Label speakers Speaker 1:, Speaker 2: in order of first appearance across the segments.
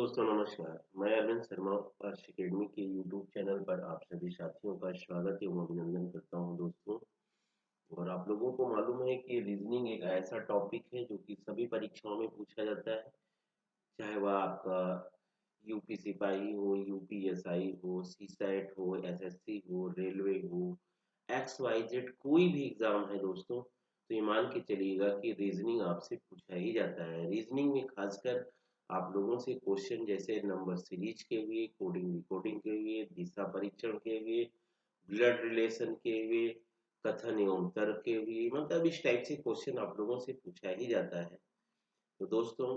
Speaker 1: दोस्तों नमस्कार। मैं अरविंद शर्मा अर्श अकेडमी के यूट्यूब चैनल पर आप सभी साथियों का स्वागत एवं अभिनंदन करता हूं दोस्तों। और आप लोगों को मालूम है कि रीजनिंग एक ऐसा टॉपिक है जो कि सभी परीक्षाओं में पूछा जाता है। चाहे वह आपका यूपी सिपाही हो, यूपीएसआई हो, सीसैट हो, एसएससी हो, रेलवे हो, एक्स वाई जेड कोई भी एग्जाम है दोस्तों, तो ये मान के चलिएगा कि रीजनिंग आपसे पूछा ही जाता है। रीजनिंग में खासकर आप लोगों से क्वेश्चन जैसे नंबर सीरीज के हुए, कोडिंग रिकोडिंग के हुए, दिशा परीक्षण के हुए, ब्लड रिलेशन के हुए, कथन एवं तर्क के हुए, मतलब इस टाइप से क्वेश्चन आप लोगों से पूछा ही जाता है। तो दोस्तों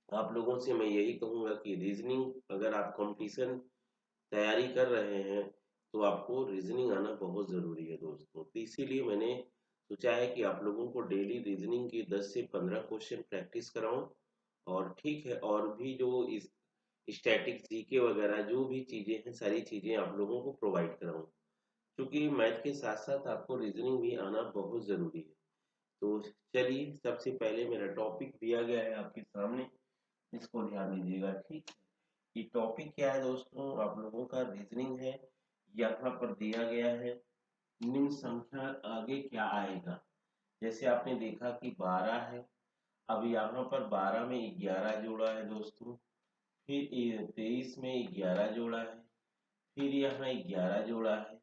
Speaker 1: आप लोगों से मैं यही कहूंगा कि रीजनिंग अगर आप कंपटीशन तैयारी कर रहे हैं तो आपको रीजनिंग आना बहुत ज़रूरी है दोस्तों। तो इसीलिए मैंने सोचा है कि आप लोगों को डेली रीजनिंग की 10 से 15 क्वेश्चन प्रैक्टिस कराऊं। और ठीक है, और भी जो इस स्टैटिक जीके वगैरह जो भी चीज़ें हैं सारी चीज़ें आप लोगों को प्रोवाइड कराऊं, क्योंकि मैथ के साथ साथ आपको रीजनिंग भी आना बहुत ज़रूरी है। तो चलिए, सबसे पहले मेरा टॉपिक दिया गया है आपके सामने, इसको ध्यान दीजिएगा। ठीक है, ये टॉपिक क्या है दोस्तों, आप लोगों का रीजनिंग है। यहाँ पर दिया गया है निम्न संख्या आगे क्या आएगा। जैसे आपने देखा कि 12 है, अब यहाँ पर 12 में 11 जोड़ा है दोस्तों, फिर 23 में 11 जोड़ा है, फिर यहाँ 11 जोड़ा है,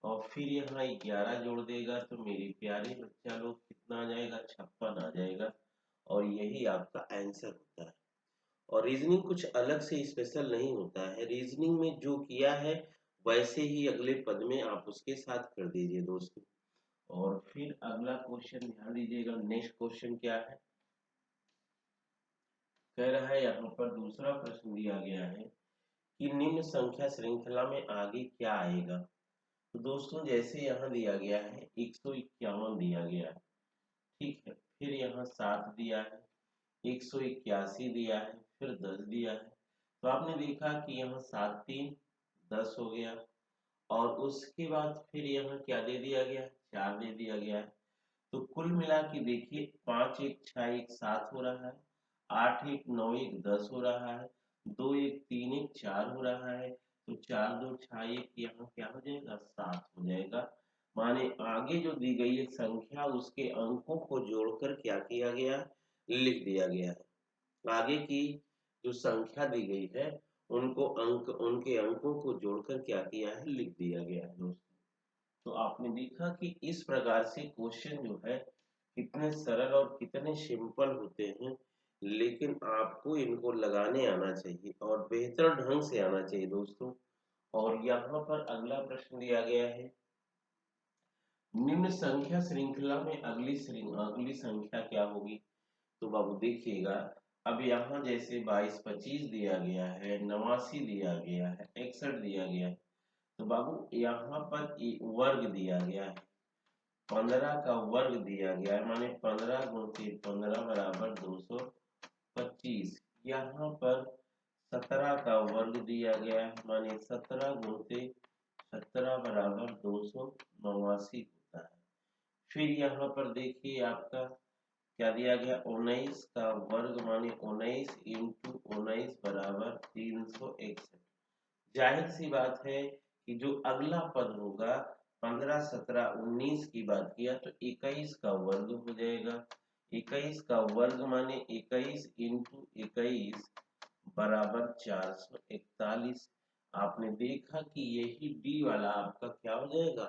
Speaker 1: और फिर यहाँ 11 जोड़ देगा तो मेरे प्यारे बच्चा लोग कितना आ जाएगा, 56 आ जाएगा। और यही आपका आंसर होता है। और रीजनिंग कुछ अलग से स्पेशल नहीं होता है। रीजनिंग में जो किया है वैसे ही अगले पद में आप उसके साथ कर दीजिए दोस्तों। और फिर अगला क्वेश्चन ध्यान दीजिएगा, नेक्स्ट क्वेश्चन क्या है, कह रहा है यहाँ पर दूसरा प्रश्न दिया गया है कि निम्न संख्या श्रृंखला में आगे क्या आएगा। तो दोस्तों जैसे यहाँ दिया गया है 151 दिया गया है, ठीक है, फिर यहाँ 7 दिया है, 181 दिया है, फिर 10 दिया है। तो आपने देखा कि यहाँ 7 3 10 हो गया, और उसके बाद फिर यहाँ क्या दे दिया गया है, 4 दे दिया गया है। तो कुल मिला के देखिए 5 1 6 1 7 हो रहा है, 8 1 9 1 10 हो रहा है, 2 1 3 1 4 हो रहा है। तो 4 2 6 1 यहाँ क्या हो जाएगा, 7 हो जाएगा। माने आगे जो दी गई है संख्या उसके अंकों को जोड़कर क्या किया गया, लिख दिया गया है। आगे की जो संख्या दी गई है उनको उनके अंकों को जोड़कर क्या किया है, लिख दिया गया है दोस्तों। तो आपने देखा कि इस प्रकार से क्वेश्चन जो है कितने सरल और कितने सिंपल होते हैं, लेकिन आपको इनको लगाने आना चाहिए और बेहतर ढंग से आना चाहिए दोस्तों। और यहाँ पर अगला प्रश्न दिया गया है, निम्न संख्या श्रृंखला में अगली संख्या क्या होगी। तो बाबू देखिएगा, अब यहाँ जैसे 22 25 दिया गया है, 89 दिया गया है, 61 दिया गया है। तो बाबू यहाँ पर वर्ग दिया गया है, 15 का वर्ग दिया गया है, माने 15 गुणित 15 बराबर 225। यहाँ पर 17 का वर्ग दिया गया है, माने 17 गुणित 17 बराबर 289 होता है। फिर यहाँ पर देखिए आपका क्या दिया गया, 19 का वर्ग माने 19 इंटू 19 बराबर 361। जाहिर सी बात है कि जो अगला पद होगा 15 17 19 की बात किया तो 21 का वर्ग हो जाएगा। 21 का वर्ग माने 21 इंटू 21 बराबर 441। आपने देखा कि यही डी वाला आपका क्या हो जाएगा,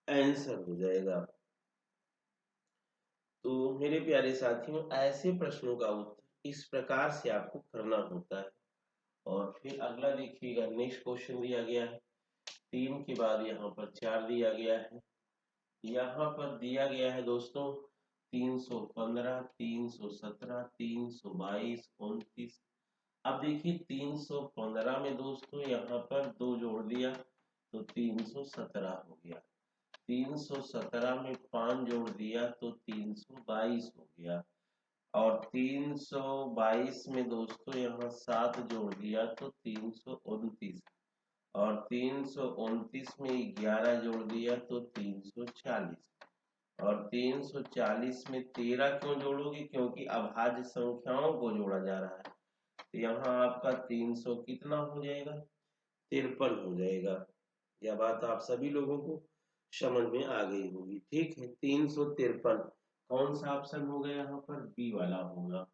Speaker 1: आंसर हो जाएगा। तो मेरे प्यारे साथियों, ऐसे प्रश्नों का उत्तर इस प्रकार से आपको करना होता है। और फिर अगला देखिएगा, नेक्स्ट क्वेश्चन दिया गया है, 3 के बाद यहाँ पर 4 दिया गया है। यहाँ पर दिया गया है दोस्तों 315 317 322 29। अब देखिए 315 में दोस्तों यहाँ पर 2 जोड़ दिया तो 317 हो गया, 317 में 5 जोड़ दिया तो 322 हो गया, और 322 में दोस्तों यहाँ 7 जोड़ दिया तो 329, और 329 में 11 जोड़ दिया तो 340, और 340 में 13 क्यों जोड़ोगे, क्योंकि अभाज्य संख्याओं को जोड़ा जा रहा है। तो यहाँ आपका 300 कितना हो जाएगा, 53 हो जाएगा। यह बात आप सभी लोगों को समझ में आ गई होगी। ठीक है, 353 कौन सा ऑप्शन होगा, यहाँ पर बी वाला होगा।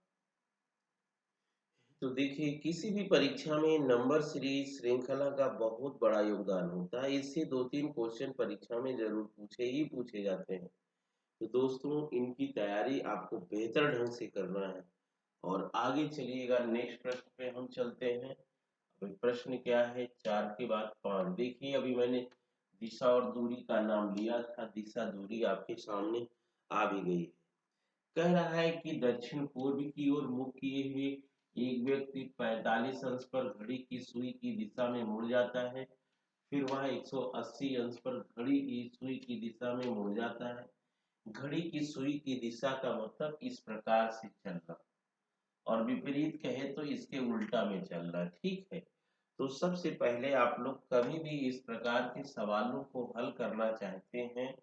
Speaker 1: तो देखिए, किसी भी परीक्षा में नंबर सीरीज श्रृंखला का बहुत बड़ा योगदान होता है। इससे 2-3 क्वेश्चन परीक्षा में जरूर पूछे जाते हैं। तो दोस्तों, इनकी तैयारी आपको बेहतर ढंग से करना है। और आगे चलिएगा, नेक्स्ट प्रश्न पे हम चलते हैं। अभी प्रश्न क्या है, 4 के बाद 5। देखिए, अभी मैंने दिशा और दूरी का नाम लिया था, दिशा दूरी आपके सामने आ भी गई है। कह रहा है कि दक्षिण पूर्व की ओर मुख किए हुए एक व्यक्ति 45 अंश पर घड़ी की सुई की दिशा में मुड़ जाता है, फिर वह 180 अंश पर घड़ी की सुई की दिशा में मुड़ जाता है। घड़ी की सुई की दिशा का मतलब इस प्रकार से चलना, और विपरीत कहे तो इसके उल्टा में चलना। ठीक है, तो सबसे पहले आप लोग कभी भी इस प्रकार के सवालों को हल करना चाहते हैं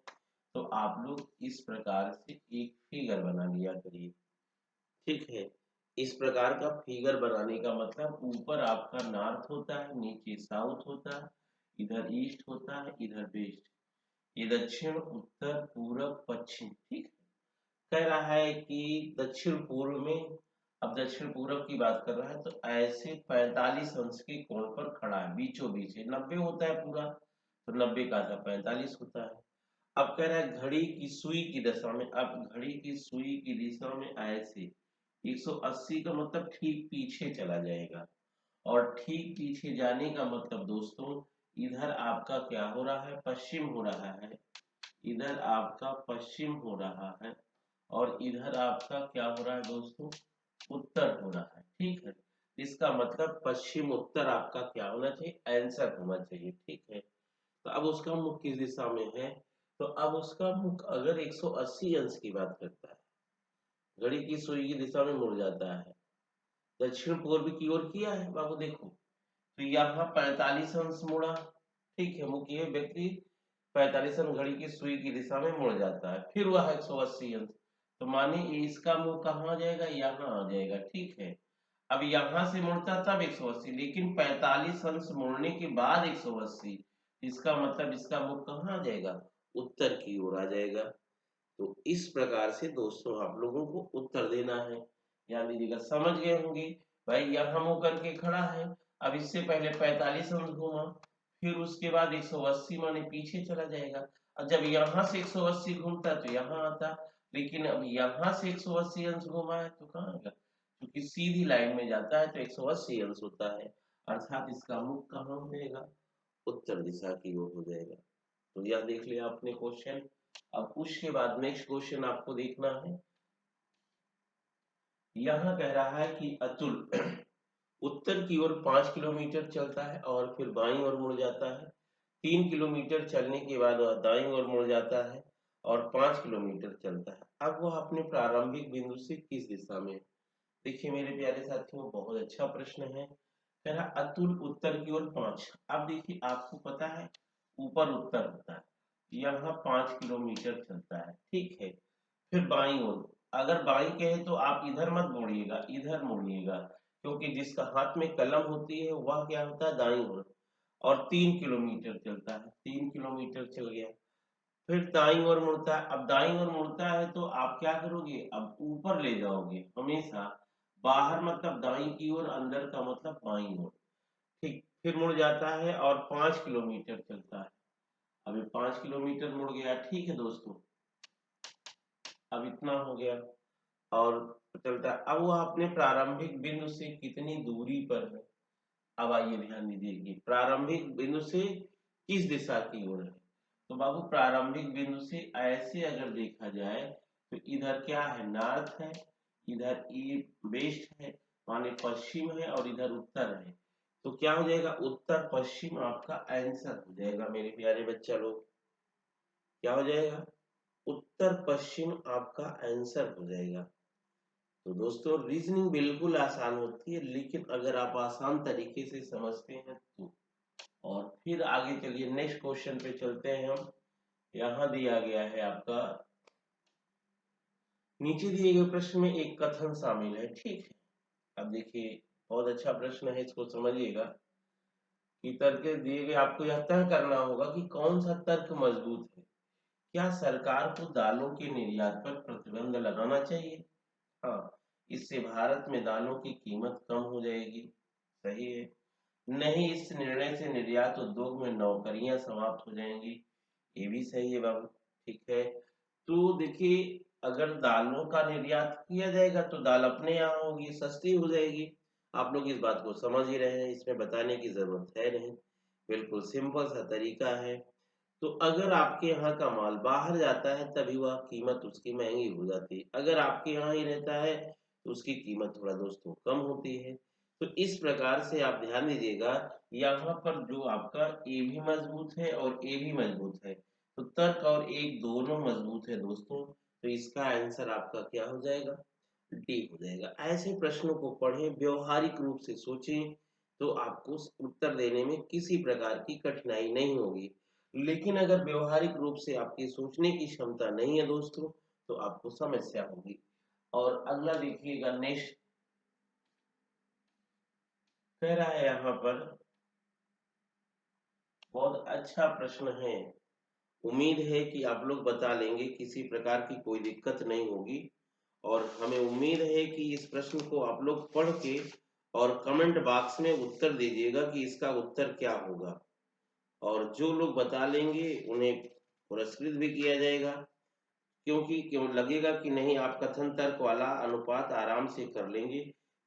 Speaker 1: तो आप लोग इस प्रकार से एक फिगर बना लिया करिए। ठीक है, इस प्रकार का फिगर बनाने का मतलब ऊपर आपका नॉर्थ होता है, नीचे साउथ होता है, इधर ईस्ट होता है, इधर वेस्ट, ये दक्षिण उत्तर पूरब पश्चिम। ठीक है, कह रहा है कि दक्षिण पूर्व में, अब दक्षिण पूरब की बात कर रहा है, तो ऐसे 45 अंश के कोण पर खड़ा है, बीचों बीच है, 90 होता है पूरा, तो 90 का आधा 45 होता है। अब कह रहा है घड़ी की सुई की दिशा में, अब घड़ी की सुई की दिशा में ऐसे 180 का मतलब ठीक पीछे चला जाएगा, और ठीक पीछे जाने का मतलब दोस्तों, इधर आपका क्या हो रहा है, पश्चिम हो रहा है, इधर आपका पश्चिम हो रहा है, और इधर आपका क्या हो रहा है दोस्तों, उत्तर हो रहा है। ठीक है, इसका मतलब पश्चिम उत्तर आपका क्या होना चाहिए, आंसर होना चाहिए। ठीक है, तो अब उसका मुख किस दिशा में है, तो अब उसका मुख अगर 180 अंश की बात करता है, घड़ी की सुई की दिशा में मुड़ जाता है, दक्षिण पूर्व की ओर किया है बाबू, देखो, तो यहाँ 45 अंश मुड़ा। ठीक है, मुख ये व्यक्ति 45 अंश घड़ी की सुई की दिशा में मुड़ जाता है, फिर वह 180 अंश, तो माने इसका मुंह कहाँ आ जाएगा, यहाँ आ जाएगा। ठीक है, अब यहाँ से मुड़ता तब 180, लेकिन 45 अंश मुड़ने के बाद 180, इसका मतलब इसका मुख कहाँ आ जाएगा, उत्तर की ओर आ जाएगा। तो इस प्रकार से दोस्तों आप लोगों को उत्तर देना है। ध्यान दीजिएगा, समझ गए होंगे। भाई यहाँ मुंह करके खड़ा है, अब इससे पहले 45 अंश घूमा, फिर उसके बाद 180 माने पीछे चला जाएगा, और जब यहाँ से 180 घूमता तो यहाँ आता, लेकिन अब यहाँ से 180 अंश घूमा है तो कहाँ आएगा, क्योंकि सीधी लाइन में जाता है तो 180 अंश होता है, अर्थात इसका मुख कहाँ हो जाएगा, उत्तर दिशा की ओर हो जाएगा। तो यह देख लिया आपने क्वेश्चन। अब उसके बाद नेक्स्ट क्वेश्चन आपको देखना है। यहाँ कह रहा है कि अतुल उत्तर की ओर 5 किलोमीटर चलता है और फिर बाईं ओर मुड़ जाता है। 3 किलोमीटर चलने के बाद वह दाईं ओर मुड़ जाता है और 5 किलोमीटर चलता है। अब वह अपने प्रारंभिक बिंदु से किस दिशा में है? देखिए मेरे प्यारे साथियों, बहुत अच्छा प्रश्न है। कह रहा अतुल उत्तर की ओर 5। अब देखिए, आपको पता है ऊपर उत्तर होता है, यहाँ 5 किलोमीटर चलता है। ठीक है, फिर बाईं ओर, अगर बाईं कहे तो आप इधर मत मुड़िएगा, इधर मुड़िएगा, क्योंकि जिसका हाथ में कलम होती है वह क्या होता है, दाईं ओर, और 3 किलोमीटर चलता है, 3 किलोमीटर चल गया, फिर दाईं ओर मुड़ता है। अब दाईं ओर मुड़ता है तो आप क्या करोगे, अब ऊपर ले जाओगे हमेशा, बाहर मतलब दाईं की ओर, अंदर का मतलब बाईं ओर। ठीक, फिर मुड़ जाता है और 5 किलोमीटर चलता है। अभी 5 किलोमीटर मुड़ गया। ठीक है दोस्तों, अब इतना हो गया और चलता है। अब वह अपने प्रारंभिक बिंदु से कितनी दूरी पर है। अब आइए ध्यान दीजिए कि प्रारंभिक बिंदु से किस दिशा की ओर है। तो बाबू प्रारंभिक बिंदु से ऐसे अगर देखा जाए तो इधर क्या है, नॉर्थ है, इधर वेस्ट है, माने पश्चिम है, और इधर उत्तर है। तो क्या हो जाएगा, उत्तर पश्चिम आपका आंसर हो जाएगा मेरे प्यारे बच्चा लोग। क्या हो जाएगा, उत्तर पश्चिम आपका आंसर हो जाएगा। तो दोस्तों, रीजनिंग बिल्कुल आसान होती है, लेकिन अगर आप आसान तरीके से समझते हैं तो। और फिर आगे चलिए, नेक्स्ट क्वेश्चन पे चलते हैं हम। यहाँ दिया गया है आपका, नीचे दिए गए प्रश्न में एक कथन शामिल है। ठीक है, अब देखिए बहुत अच्छा प्रश्न है, इसको समझिएगा कि तर्क दिए गए आपको यह तय करना होगा कि कौन सा तर्क मजबूत है। क्या सरकार को दालों के निर्यात पर प्रतिबंध लगाना चाहिए? हाँ, इससे भारत में दालों की कीमत कम हो जाएगी। सही है। नहीं, इस निर्णय से निर्यात उद्योग में नौकरियां समाप्त हो जाएंगी। ये भी सही है बाबू। ठीक है। तो देखिए, अगर दालों का निर्यात किया जाएगा तो दाल अपने यहाँ होगी, सस्ती हो जाएगी। आप लोग इस बात को समझ ही रहे हैं, इसमें बताने की जरूरत है नहीं। बिल्कुल सिंपल सा तरीका है। तो अगर आपके यहाँ का माल बाहर जाता है तभी वह कीमत उसकी महंगी हो जाती है, अगर आपके यहाँ ही रहता है तो उसकी कीमत थोड़ा दोस्तों कम होती है। तो इस प्रकार से आप ध्यान दीजिएगा, यहाँ पर जो आपका ए भी मजबूत है और ए भी मजबूत है, तो तर्क और एक दोनों मजबूत है दोस्तों। तो इसका आंसर आपका क्या हो जाएगा? डी हो जाएगा। ऐसे प्रश्नों को पढ़ें, व्यवहारिक रूप से सोचें, तो आपको उत्तर देने में किसी प्रकार की कठिनाई नहीं होगी। लेकिन अगर व्यवहारिक रूप से आपकी सोचने की क्षमता नहीं है दोस्तों, तो आपको समस्या होगी। और अगला देखिएगा, नेक्स्ट कह रहा है यहाँ पर, बहुत अच्छा प्रश्न है। उम्मीद है कि आप लोग बता लेंगे, किसी प्रकार की कोई दिक्कत नहीं होगी। और हमें उम्मीद है कि इस प्रश्न को आप लोग पढ़ के और कमेंट बॉक्स में उत्तर दीजिएगा कि इसका उत्तर क्या होगा। और जो लोग बता लेंगे उन्हें पुरस्कृत भी किया जाएगा, क्योंकि क्यों लगेगा कि नहीं, आप कथन तर्क वाला अनुपात आराम से कर लेंगे,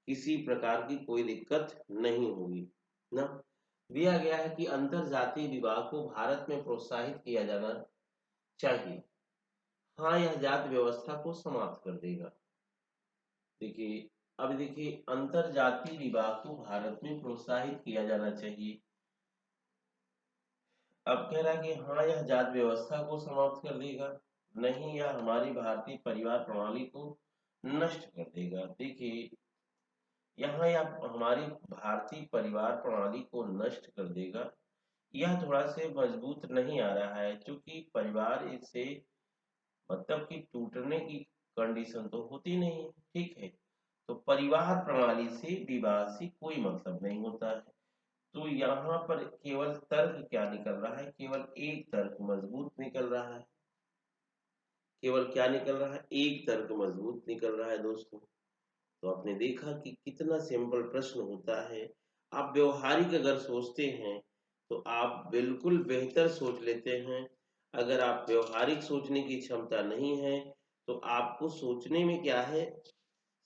Speaker 1: किसी प्रकार की कोई दिक्कत नहीं होगी ना। दिया गया है कि अंतर जातीय विवाह को भारत में प्रोत्साहित किया जाना चाहिए। हाँ, यह जाति व्यवस्था को समाप्त कर देगा। देखिए, अब देखिए, अंतर जातीय विवाह को भारत में प्रोत्साहित किया जाना चाहिए। अब कह रहा है कि हाँ, यह जात व्यवस्था को समाप्त कर देगा। नहीं, यह हमारी भारतीय परिवार प्रणाली को नष्ट कर देगा। देखिए, यहाँ यह हमारी भारतीय परिवार प्रणाली को नष्ट कर देगा, यह थोड़ा से मजबूत नहीं आ रहा है, क्योंकि परिवार इससे मतलब कि टूटने की कंडीशन तो होती नहीं है। ठीक है। तो परिवार प्रणाली से विवाह से कोई मतलब नहीं होता है। तो यहाँ पर केवल तर्क क्या निकल रहा है? केवल एक तर्क मजबूत निकल रहा है। केवल क्या निकल रहा है? एक तर्क मजबूत निकल रहा है दोस्तों। तो आपने देखा कि कितना सिंपल प्रश्न होता है। आप व्यवहारिक अगर सोचते हैं तो आप बिल्कुल बेहतर सोच लेते हैं। अगर आप व्यवहारिक सोचने की क्षमता नहीं है तो आपको सोचने में क्या है,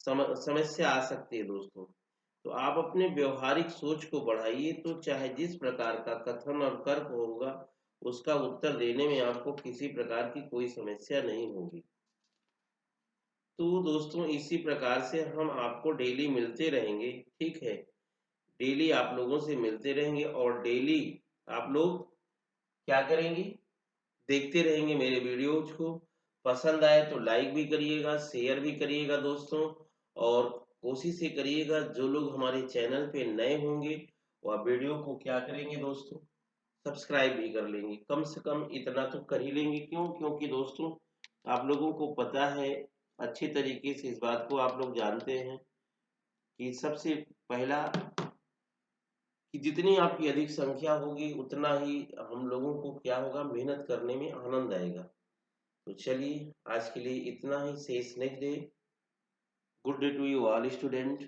Speaker 1: समस्या आ सकती है दोस्तों। तो आप अपने व्यवहारिक सोच को बढ़ाइए, तो चाहे जिस प्रकार का कथन और तर्क होगा, उसका उत्तर देने में आपको किसी प्रकार की कोई समस्या नहीं होगी। तो दोस्तों, इसी प्रकार से हम आपको डेली मिलते रहेंगे। ठीक है। डेली आप लोगों से मिलते रहेंगे और डेली आप लोग क्या करेंगे? देखते रहेंगे मेरे वीडियोज को। पसंद आए तो लाइक भी करिएगा, शेयर भी करिएगा दोस्तों। और कोशिश ये करिएगा, जो लोग हमारे चैनल पे नए होंगे वह वीडियो को क्या करेंगे दोस्तों, सब्सक्राइब भी कर लेंगे। कम से कम इतना तो कर ही लेंगे। क्यों? क्योंकि दोस्तों, आप लोगों को पता है अच्छी तरीके से, इस बात को आप लोग जानते हैं कि सबसे पहला, कि जितनी आपकी अधिक संख्या होगी उतना ही हम लोगों को क्या होगा, मेहनत करने में आनंद आएगा। तो चलिए, आज के लिए इतना ही। से next day, good day to you all student.